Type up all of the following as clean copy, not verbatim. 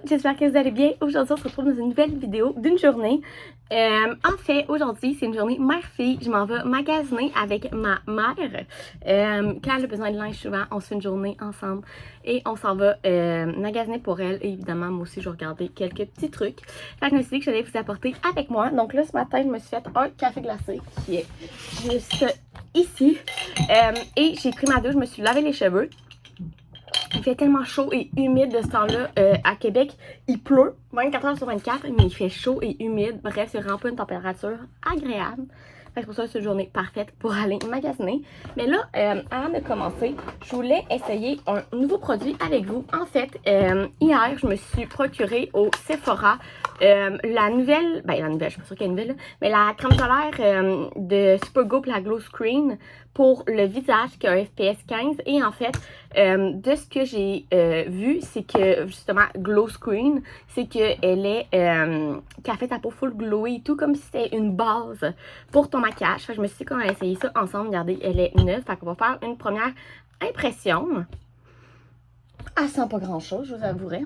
j'espère que vous allez bien. Aujourd'hui, on se retrouve dans une nouvelle vidéo d'une journée. En fait, aujourd'hui, c'est une journée mère-fille. Je m'en vais magasiner avec ma mère. Quand elle a besoin de linge, souvent, on se fait une journée ensemble et on s'en va magasiner pour elle. Et évidemment, moi aussi, je vais regarder quelques petits trucs. Fait que je me suis dit que j'allais vous apporter avec moi. Donc là, ce matin, je me suis fait un café glacé qui est juste ici. Et j'ai pris ma douche, je me suis lavé les cheveux. Il fait tellement chaud et humide de ce temps-là. À Québec, il pleut 24 heures sur 24, mais il fait chaud et humide. Bref, c'est vraiment pas une température agréable. C'est pour ça que c'est une journée parfaite pour aller magasiner. Mais là, avant de commencer, je voulais essayer un nouveau produit avec vous. En fait, hier, je me suis procuré au Sephora la nouvelle, je suis pas sûre qu'elle est nouvelle, là, mais la crème solaire de Supergo pour la Glow Screen pour le visage qui a un FPS 15. Et en fait, de ce que j'ai vu, c'est que justement Glow Screen, c'est qu'elle est qu'elle fait ta peau full glowy, tout comme si c'était une base pour ton maquillage. Fait que je me suis dit qu'on allait essayer ça ensemble. Regardez, elle est neuve. Fait qu'on va faire une première impression. Elle sent pas grand chose, je vous avouerai.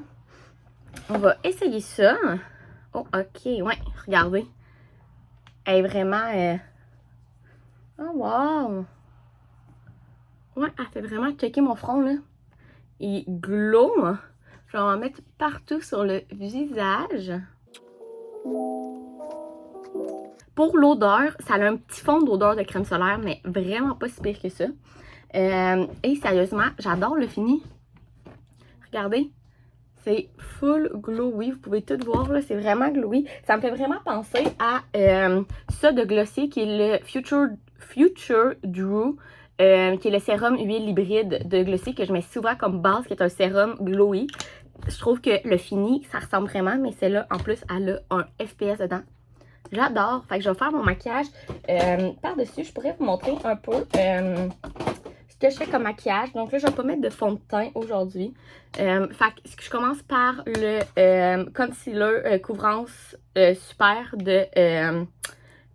On va essayer ça. Oh, ok, ouais, regardez. Elle est vraiment... Oh, wow! Ouais, elle fait vraiment checker mon front, là. Il glow. Je vais en mettre partout sur le visage. Pour l'odeur, ça a un petit fond d'odeur de crème solaire, mais vraiment pas si pire que ça. Et sérieusement, j'adore le fini. Regardez. C'est full glowy, vous pouvez tout voir, là, c'est vraiment glowy. Ça me fait vraiment penser à ça de Glossier qui est le Future Drew, qui est le sérum huile hybride de Glossier que je mets souvent comme base, qui est un sérum glowy. Je trouve que le fini, ça ressemble vraiment, mais celle-là, en plus, elle a un FPS dedans. J'adore. Fait que je vais faire mon maquillage par-dessus. Je pourrais vous montrer un peu que je fais comme maquillage. Donc là, je vais pas mettre de fond de teint aujourd'hui. Fait que je commence par le concealer couvrance super de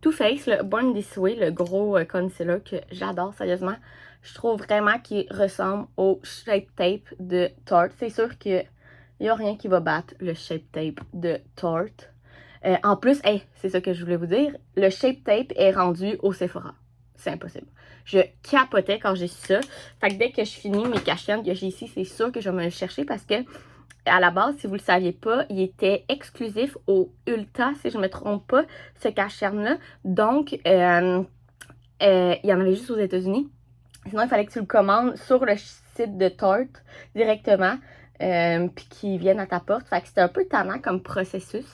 Too Faced, le Born This Way, le gros concealer que j'adore sérieusement. Je trouve vraiment qu'il ressemble au Shape Tape de Tarte. C'est sûr qu'il n'y a rien qui va battre le Shape Tape de Tarte. En plus, c'est ça que je voulais vous dire, le Shape Tape est rendu au Sephora. C'est impossible. Je capotais quand j'ai su ça. Fait que dès que je finis mes cash-ins que j'ai ici, c'est sûr que je vais me le chercher parce que, à la base, si vous le saviez pas, il était exclusif au Ulta, si je ne me trompe pas, ce cash-là. Donc, il y en avait juste aux États-Unis. Sinon, il fallait que tu le commandes sur le site de Tarte directement, puis qu'ils viennent à ta porte. Fait que c'était un peu tannant comme processus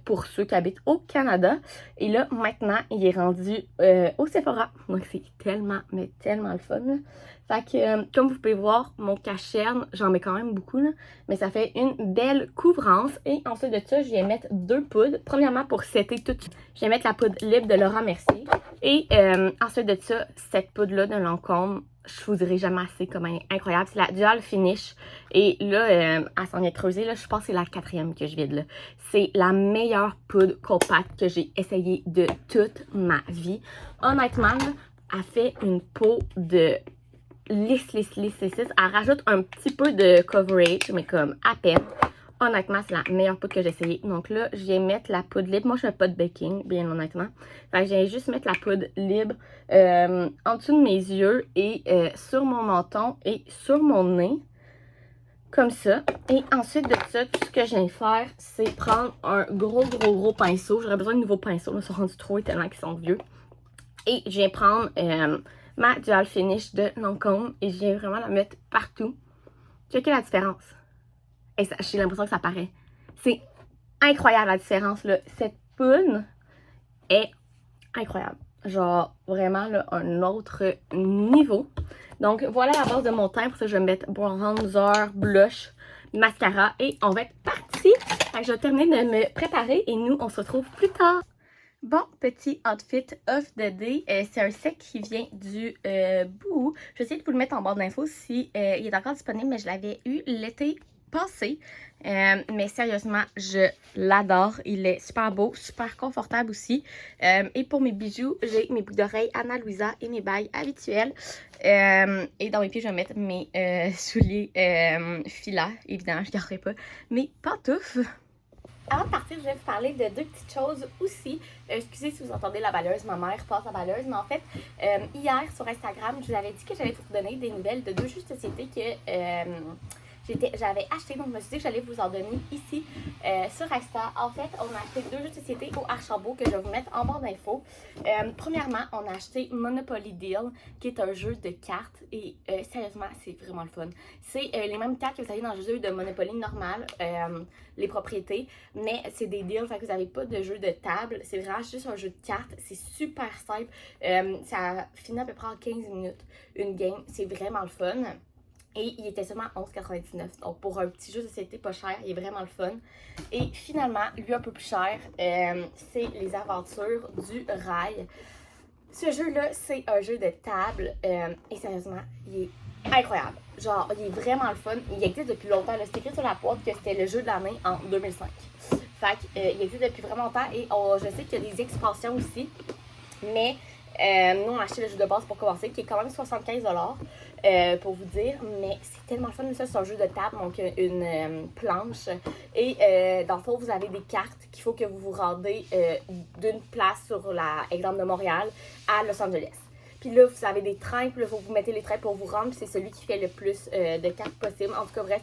pour ceux qui habitent au Canada. Et là, maintenant, il est rendu au Sephora. Donc, c'est tellement, mais tellement le fun, là. Fait que, comme vous pouvez voir, mon cache-cerne, j'en mets quand même beaucoup, là, mais ça fait une belle couvrance. Et ensuite de ça, je vais mettre deux poudres. Premièrement, pour setter tout, je vais mettre la poudre libre de Laura Mercier. Et ensuite de ça, cette poudre-là de Lancôme, je vous dirai jamais assez comme elle est incroyable. C'est la Dual Finish. Et là, elle s'en est creusée. Là, je pense que c'est la 4e que je vide. Là. C'est la meilleure poudre compacte que j'ai essayée de toute ma vie. Honnêtement, là, elle fait une peau de lisse. Elle rajoute un petit peu de coverage, mais comme à peine. Honnêtement, c'est la meilleure poudre que j'ai essayée. Donc là, je vais mettre la poudre libre. Moi, je ne mets pas de baking, bien honnêtement. Fait que je vais juste mettre la poudre libre en dessous de mes yeux et sur mon menton et sur mon nez. Comme ça. Et ensuite de ça, tout ce que je viens de faire, c'est prendre un gros pinceau. J'aurais besoin de nouveaux pinceaux. Là, ils sont rendus trop tellement qu'ils sont vieux. Et je viens prendre ma Dual Finish de Lancôme et je viens vraiment la mettre partout. Checkez la différence. Et j'ai l'impression que ça paraît. C'est incroyable la différence, là. Cette poudre est incroyable. Genre, vraiment, là, un autre niveau. Donc, voilà la base de mon teint. Pour ça, je vais mettre bronzer, blush, mascara. Et on va être parti. Je vais terminer de me préparer et nous, on se retrouve plus tard. Bon, petit outfit of the day. C'est un set qui vient du Boohoo. Je vais essayer de vous le mettre en barre d'infos si il est encore disponible, mais je l'avais eu l'été passé. Mais sérieusement, je l'adore. Il est super beau, super confortable aussi. Et pour mes bijoux, j'ai mes boucles d'oreilles Ana Luisa et mes bagues habituelles. Et dans mes pieds, je vais mettre mes souliers filaires. Évidemment, je ne garderai pas mes pantoufles. Avant de partir, je vais vous parler de deux petites choses aussi. Excusez si vous entendez la balayeuse, ma mère passe la balayeuse, mais en fait, hier sur Instagram, je vous avais dit que j'allais vous donner des nouvelles de deux jeux de société que j'avais acheté, donc je me suis dit que j'allais vous en donner ici sur Insta. En fait, on a acheté deux jeux de société au Archambault que je vais vous mettre en barre d'infos. Premièrement, on a acheté Monopoly Deal, qui est un jeu de cartes et sérieusement, c'est vraiment le fun. C'est les mêmes cartes que vous avez dans le jeu de Monopoly normal, les propriétés, mais c'est des deals, fait que vous n'avez pas de jeu de table, c'est vraiment juste un jeu de cartes, c'est super simple. Ça finit à peu près en 15 minutes, une game, c'est vraiment le fun. Et il était seulement 11,99$. Donc pour un petit jeu de société pas cher, il est vraiment le fun. Et finalement, lui un peu plus cher, c'est Les Aventures du Rail. Ce jeu-là, c'est un jeu de table. Et sérieusement, il est incroyable. Genre, il est vraiment le fun. Il existe depuis longtemps. C'est écrit sur la boîte que c'était le jeu de l'année en 2005. Fait qu'il existe depuis vraiment longtemps. Et je sais qu'il y a des expansions aussi. Mais nous, on a acheté le jeu de base pour commencer, qui est quand même 75$. Pour vous dire, mais c'est tellement fun. Ça, c'est un jeu de table, donc une planche. Et dans le fond, vous avez des cartes qu'il faut que vous vous rendez d'une place sur l'exemple de Montréal à Los Angeles. Puis là, vous avez des trains, puis là, vous mettez les trains pour vous rendre, puis c'est celui qui fait le plus de cartes possible. En tout cas, bref,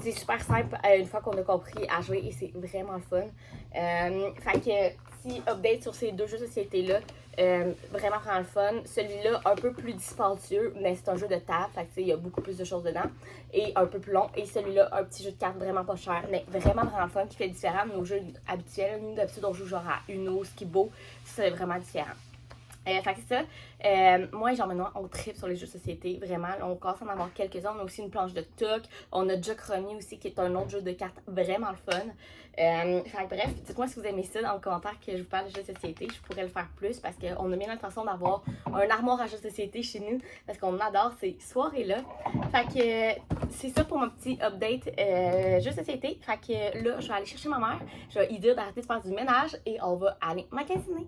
c'est super simple une fois qu'on a compris à jouer et c'est vraiment le fun. Fait que petit update sur ces deux jeux de société-là. Vraiment le fun. Celui-là, un peu plus dispendieux, mais c'est un jeu de table. Fait que il y a beaucoup plus de choses dedans. Et un peu plus long. Et celui-là, un petit jeu de cartes vraiment pas cher, mais vraiment le fun qui fait différent de nos jeux habituels. Nous, d'habitude, on joue genre à Uno, Skibo. C'est vraiment différent. Fait que c'est ça. Moi et Jean-Benoît, on tripe sur les jeux de société, vraiment. On commence à en avoir quelques-uns. On a aussi une planche de toc. On a Jock Rummy aussi, qui est un autre jeu de cartes vraiment le fun. Fait que bref, dites-moi si vous aimez ça dans le commentaire que je vous parle de jeux de société. Je pourrais le faire plus parce qu'on a bien l'intention d'avoir un armoire à jeux de société chez nous parce qu'on adore ces soirées-là. Fait que c'est ça pour mon petit update jeux de société. Fait que là, je vais aller chercher ma mère. Je vais lui dire d'arrêter de faire du ménage et on va aller magasiner.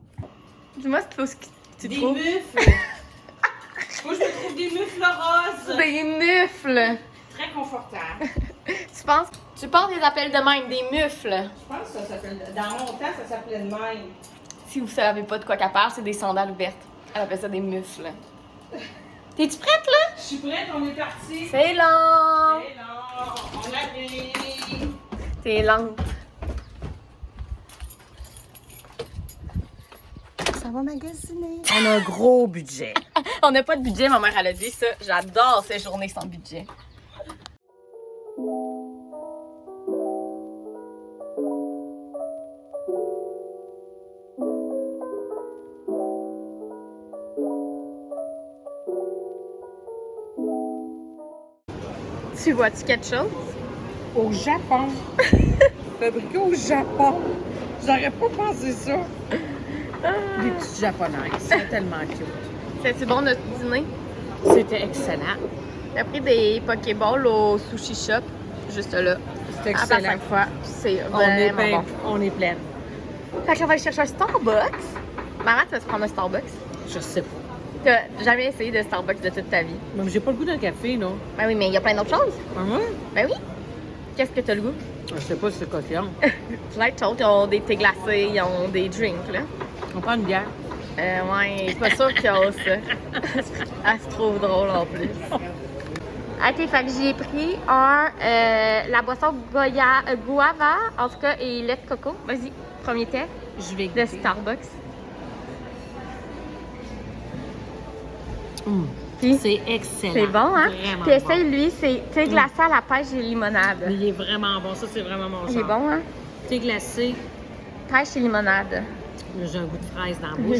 Dis-moi ce que tu trouves. Des mufles! Moi, je me trouve des mufles roses! Des mufles! Très confortables. Tu penses qu'ils appellent de même des mufles? Je pense que ça s'appelle. Dans mon temps, ça s'appelait de même. Si vous savez pas de quoi qu'elle parle, c'est des sandales ouvertes. Elle appelle ça des mufles. T'es-tu prête, là? Je suis prête, on est parti. C'est long! C'est long, on arrive. T'es lente. Ça va magasiner. On a un gros budget. On n'a pas de budget, ma mère, elle a dit ça. J'adore ces journées sans budget. Tu vois-tu quelque chose? Au Japon. Fabriqué au Japon. J'aurais pas pensé ça. Des petites japonaises. C'est tellement cute. C'est-tu bon notre dîner? C'était excellent. J'ai pris des Pokéballs au sushi shop, juste là. C'était À la excellent. 5 fois. C'est On est vraiment plein. bon. On est pleine. Fait qu'on va aller chercher un Starbucks. Maman, tu vas te prendre un Starbucks? Je sais pas. T'as jamais essayé de Starbucks de toute ta vie? Mais j'ai pas le goût d'un café, non? Ben oui, mais il y a plein d'autres choses. Ah ouais? Ben oui. Qu'est-ce que t'as le goût? Je sais pas si c'est quoi qu'ils ont. Light Choke, ils ont des thés glacés, ils ont des drinks, là. On prend une bière. Ouais, pas sûr qu'ils ont ça. Elle se trouve drôle en plus. Ok, fait que j'ai pris la boisson guava, en tout cas, et lait de coco. Vas-y, premier test Je vais de goûter. Starbucks. Puis c'est excellent. C'est bon, hein? Vraiment Puis essaye, bon. lui, c'est thé glacé à la pêche et limonade. Il est vraiment bon. Ça, c'est vraiment mon genre. Il est bon, hein? Thé glacé. Pêche et limonade. J'ai un goût de fraise dans la bouche.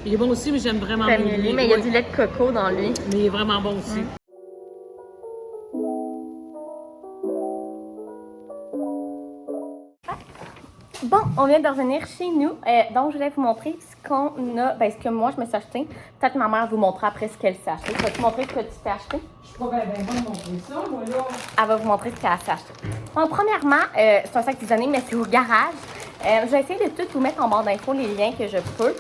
Il est bon aussi, mais j'aime vraiment T'aimes mieux mieux lui. lui, mais il y a Oui. du lait de coco dans lui. Mais il est vraiment bon aussi. Bon, on vient de revenir chez nous. Donc, je voulais vous montrer ce qu'on a, ce que moi, je me suis acheté. Peut-être ma mère vous montrera après ce qu'elle s'est acheté. Tu vas te montrer ce que tu t'es acheté? Je suis pas bien bonne de montrer ça, moi, là. Elle va vous montrer ce qu'elle s'est acheté. Donc, premièrement, c'est un sac Disney, mais c'est au garage. Je vais essayer de tout vous mettre en barre d'infos, les liens que je peux.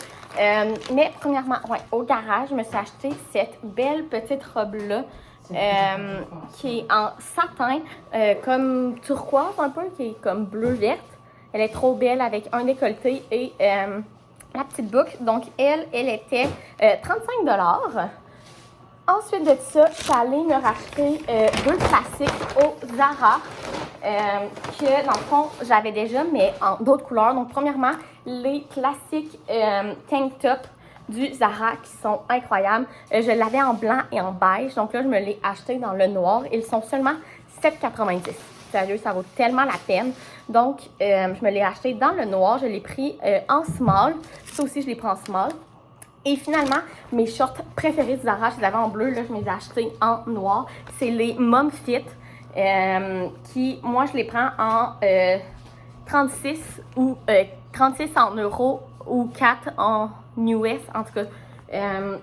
Mais premièrement, au garage, je me suis acheté cette belle petite robe-là. Qui est en satin, comme turquoise un peu, qui est comme bleu-verte. Elle est trop belle avec un décolleté et la petite boucle. Donc, elle était 35 $. Ensuite de ça, je suis allée me racheter deux classiques au Zara que, dans le fond, j'avais déjà, mais en d'autres couleurs. Donc, premièrement, les classiques tank top du Zara qui sont incroyables. Je l'avais en blanc et en beige. Donc là, je me l'ai acheté dans le noir. Ils sont seulement 7,90 $. Sérieux, ça vaut tellement la peine. Donc, je me l'ai acheté dans le noir. Je l'ai pris en small. Ça aussi, je l'ai pris en small. Et finalement, mes shorts préférés du Zara, je les avais en bleu. Là, je les ai achetés en noir. C'est les Mom Fit. Qui, moi, je les prends en 36 ou 36 en euros ou 4 en US, en tout cas.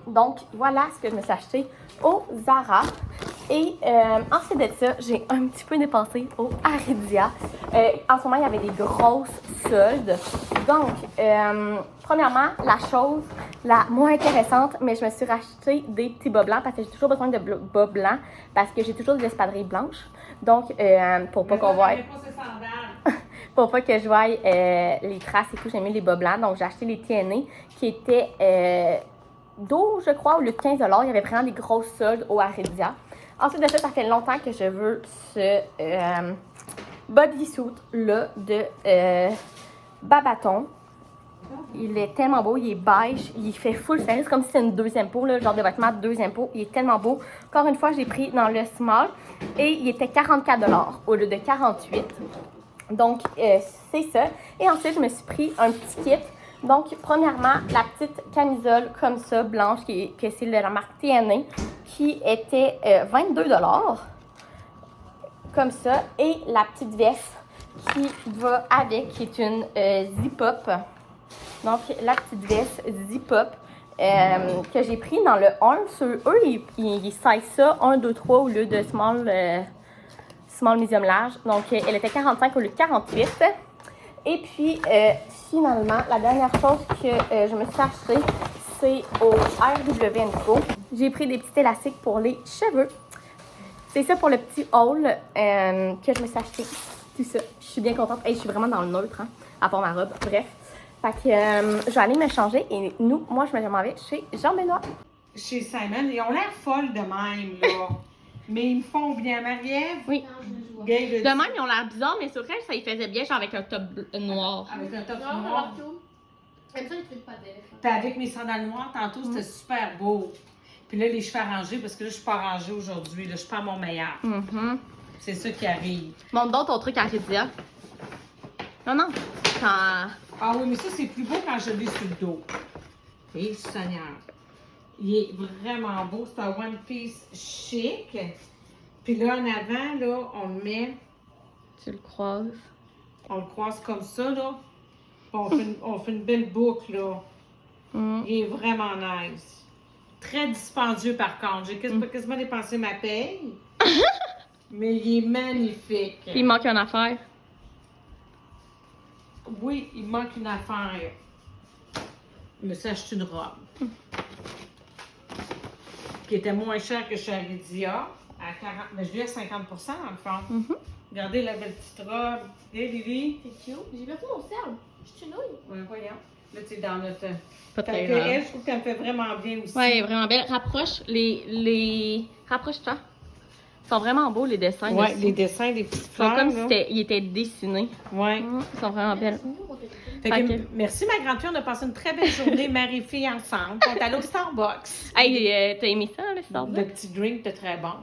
Donc, voilà ce que je me suis acheté au Zara. Et ensuite de ça, j'ai un petit peu dépensé au Aridia. En ce moment, il y avait des grosses soldes. Donc, premièrement, la chose la moins intéressante, mais je me suis racheté des petits bas blancs parce que j'ai toujours besoin de bas blancs parce que j'ai toujours des espadrilles blanches. Donc, pour pas qu'on voit... Pour pas que je voie les traces et tout, j'ai mis les bas blancs. Donc, j'ai acheté les TNA qui étaient 12, je crois, au lieu de 15 $. Il y avait vraiment des grosses soldes au Aridia. Ensuite de ça, ça fait longtemps que je veux ce bodysuit-là de Babaton. Il est tellement beau, il est beige, il fait full serré, c'est comme si c'était une deuxième peau, là, genre de vêtement de deuxième peau. Il est tellement beau. Encore une fois, j'ai pris dans le small et il était 44 $ au lieu de 48 $. Donc, c'est ça. Et ensuite, je me suis pris un petit kit. Donc, premièrement, la petite camisole comme ça, blanche, que c'est de la marque TNA, qui était 22 $. Comme ça. Et la petite veste qui va avec, qui est une zip-up. Donc, la petite veste zip-up que j'ai pris dans le 1. Sur eux, ils size ça 1, 2, 3 au lieu de small, medium, large. Donc, elle était 45 au lieu de 48. Et puis, finalement, la dernière chose que je me suis achetée, c'est au RW & Co. J'ai pris des petits élastiques pour les cheveux. C'est ça pour le petit haul que je me suis acheté. Tout ça. Je suis bien contente. Hey, je suis vraiment dans le neutre, hein, à part ma robe. Bref. Fait que je vais aller me changer et moi, je m'en vais chez Jean-Benoît. Chez Simon, ils ont l'air folles de même, là. Mais ils me font bien, Marie-Ève. Oui. De même, ils ont l'air bizarres, mais sur elle, ça y faisait bien, genre avec un top noir. Avec un top noir. Comme ça, ils ne pas d'éléphant. Puis avec mes sandales noires, tantôt, c'était super beau. Puis là, les cheveux arrangés, parce que là, je suis pas arrangée aujourd'hui. Là, je suis pas à mon meilleur. C'est ça qui arrive. Montre donc ton truc à Ridia. Non. Ah oui, mais ça, c'est plus beau quand je l'ai sur le dos. Et Seigneur. Il est vraiment beau. C'est un one piece chic. Puis là, en avant, là, on le met. Tu le croises. On le croise comme ça, là. Puis on fait une belle boucle, là. Il est vraiment nice. Très dispendieux, par contre. J'ai quasiment dépensé ma paye. Mais il est magnifique. Puis il manque une affaire. Oui, il manque une affaire. Mais ça, c'est une robe. Qui était moins chère que chez Aridia. À 40, mais je l'ai à 50% dans le fond. Regardez la belle petite robe. Hé, Lily. C'est cute. J'ai perdu mon cercle. Je suis nouille. Oui, voyons. Là, tu es dans notre. Pas très que grave. elle, je trouve qu'elle me fait vraiment bien aussi. Ouais, vraiment belle. Rapproche Rapproche-toi. Ils sont vraiment beaux, les dessins. Ouais, les dessins des petites Ils fleurs. sont comme là. si ils étaient dessinés. Ouais. Ils sont vraiment belles. Fait que, merci, ma grande-fille. On a passé une très belle journée, mari-fille, ensemble. On est allé au Starbucks. Hey, t'as aimé ça, le Le Starbucks? petit drink était très bon.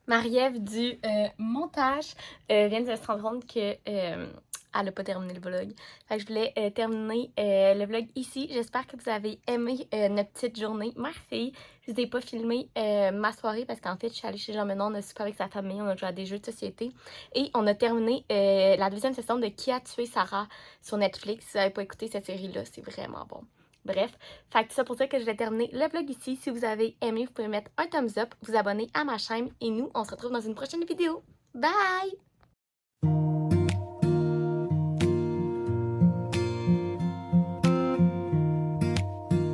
Marie-Ève du montage vient de se rendre compte que elle a pas terminé le vlog. Fait que je voulais terminer le vlog ici. J'espère que vous avez aimé notre petite journée. Merci. Je vous ai pas filmé ma soirée parce qu'en fait, je suis allée chez Jean-Menon, on a super avec sa famille, on a joué à des jeux de société. Et on a terminé la deuxième saison de Qui a tué Sarah sur Netflix. Si vous n'avez pas écouté cette série-là, c'est vraiment bon. Bref, fait que c'est ça pour ça que je vais terminer le vlog ici. Si vous avez aimé, vous pouvez mettre un thumbs up, vous abonner à ma chaîne et nous, on se retrouve dans une prochaine vidéo. Bye!